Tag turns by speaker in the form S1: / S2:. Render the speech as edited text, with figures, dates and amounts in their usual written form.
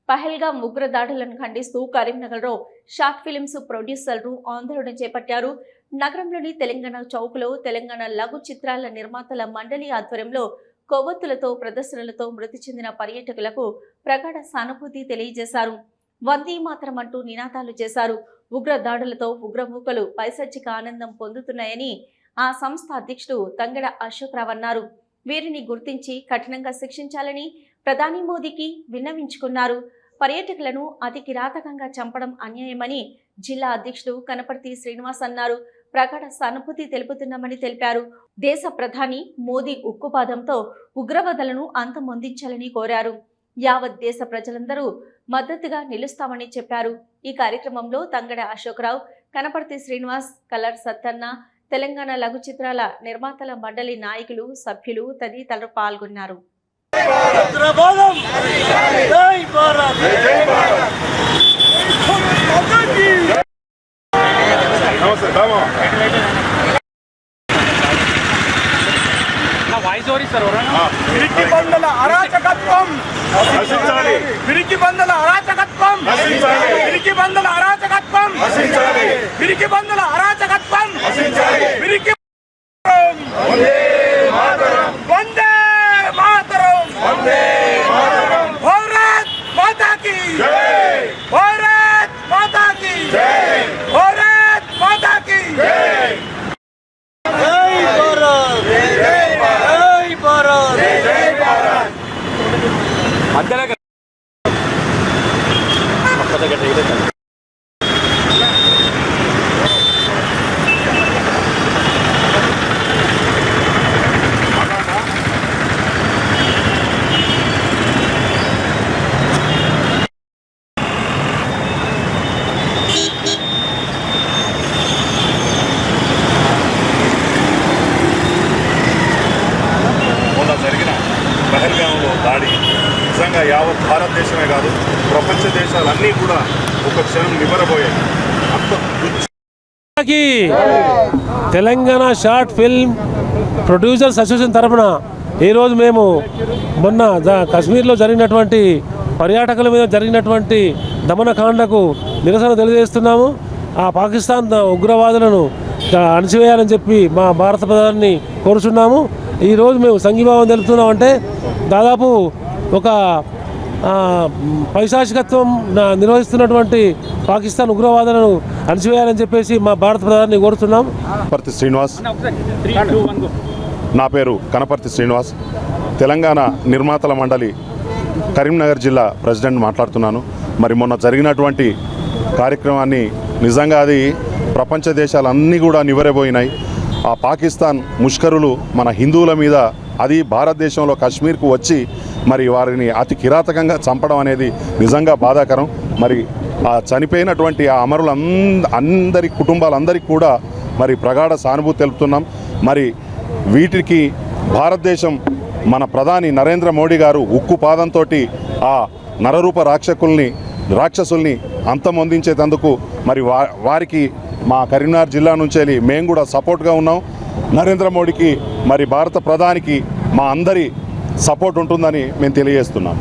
S1: పహల్గాం ఉగ్రదాడులను ఖండిస్తూ కరీంనగర్లో short films ప్రొడ్యూసర్లు ఆందోళన చేపట్టారు. నగరంలోని తెలంగాణ చౌక్లో తెలంగాణ లఘు చిత్రాల నిర్మాతల మండలి ఆధ్వర్యంలో కొవ్వొత్తులతో ప్రదర్శనలతో మృతి చెందిన పర్యాటకులకు ప్రగాఢ సానుభూతి తెలియజేశారు. వందే మాతరం అంటూ నినాదాలు చేశారు. ఉగ్రదాడులతో ఉగ్రమూకలు పైశాచిక ఆనందం పొందుతున్నాయని ఆ సంస్థ అధ్యక్షుడు తంగెడ అశోక్ రావు అన్నారు. వీరిని గుర్తించి కఠినంగా శిక్షించాలని ప్రధాని మోదీకి విన్నవించుకున్నారు. పర్యాటకులను అతి కిరాతకంగా చంపడం అన్యాయమని జిల్లా అధ్యక్షుడు కనపర్తి శ్రీనివాస్ అన్నారు. ప్రగాఢ సానుభూతి తెలుపుతున్నామని తెలిపారు. దేశ ప్రధాని మోదీ ఉక్కుపాదంతో ఉగ్రవాదులను అంతమొందించాలని కోరారు. యావత్ దేశ ప్రజలందరూ మద్దతుగా నిలుస్తామని చెప్పారు. ఈ కార్యక్రమంలో తంగెడ అశోక్ రావు, కనపర్తి శ్రీనివాస్, కలర్ సత్తన్న, తెలంగాణ లఘు చిత్రాల నిర్మాతల మండలి నాయకులు, సభ్యులు తదితరులు పాల్గొన్నారు.
S2: పిరికి బందల అరాచకత్వం, పిరికి బందల అరాచకత్వం, పిరికి బందల అరాచకత్వం, పిరికి బందల అరాచకత్వం, పిరికి వందే మాతరం, వందే మాతరం, వందే మాతరం, భారత్ మాతా కీ జై, భారత్ మాతా కీ జై, భారత్ మాతా కీ జై, జై భారత్, జై భారత్, జై భారత్. మధ్యలో
S3: జరిగిన పహల్గాంలో దాడి నిజంగా యావత్ భారతదేశమే కాదు, ప్రపంచ దేశాలన్నీ కూడా ఒక క్షణం నిమరబోయాయి.
S4: Telangana short film producers association తరఫున ఈరోజు మేము మొన్న కశ్మీర్లో జరిగినటువంటి పర్యాటకుల మీద జరిగినటువంటి దమనకాండకు నిరసన తెలియజేస్తున్నాము. ఆ పాకిస్తాన్ ఉగ్రవాదులను అణచివేయాలని చెప్పి మా భారత ప్రధాని కోరుచున్నాము. ఈరోజు మేము సంఘీభావం తెలుపుతున్నామంటే దాదాపు ఒక పైశాచికత్వం నిర్వహిస్తున్నటువంటి పాకిస్తాన్ ఉగ్రవాదులను అణచివేయాలని చెప్పేసి మా భారత ప్రధాని కోరుతున్నాం.
S3: కనపర్తి శ్రీనివాస్, నా పేరు కనపర్తి శ్రీనివాస్, తెలంగాణ నిర్మాతల మండలి కరీంనగర్ జిల్లా ప్రెసిడెంట్ మాట్లాడుతున్నాను. మరి మొన్న జరిగినటువంటి కార్యక్రమాన్ని నిజంగా అది ప్రపంచ దేశాలన్నీ కూడా నివరబోయినాయి. ఆ పాకిస్తాన్ ముష్కరులు మన హిందువుల మీద, అది భారతదేశంలో కాశ్మీర్కు వచ్చి మరి వారిని అతి కిరాతకంగా చంపడం అనేది నిజంగా బాధాకరం. మరి ఆ చనిపోయినటువంటి ఆ అమరుల అందరి కుటుంబాలందరికీ కూడా మరి ప్రగాఢ సానుభూతి తెలుపుతున్నాం. మరి వీటికి భారతదేశం, మన ప్రధాని నరేంద్ర మోడీ గారు ఉక్కు పాదంతో ఆ నరరూప రాక్షసుల్ని అంతమొందించేందుకు మరి వారికి మా కరీంనగర్ జిల్లా నుంచి మేము కూడా సపోర్ట్గా ఉన్నాం. నరేంద్ర మోడీకి మరి భారత ప్రధానికి మా అందరి సపోర్ట్ ఉంటుందని మేము తెలియజేస్తున్నాం.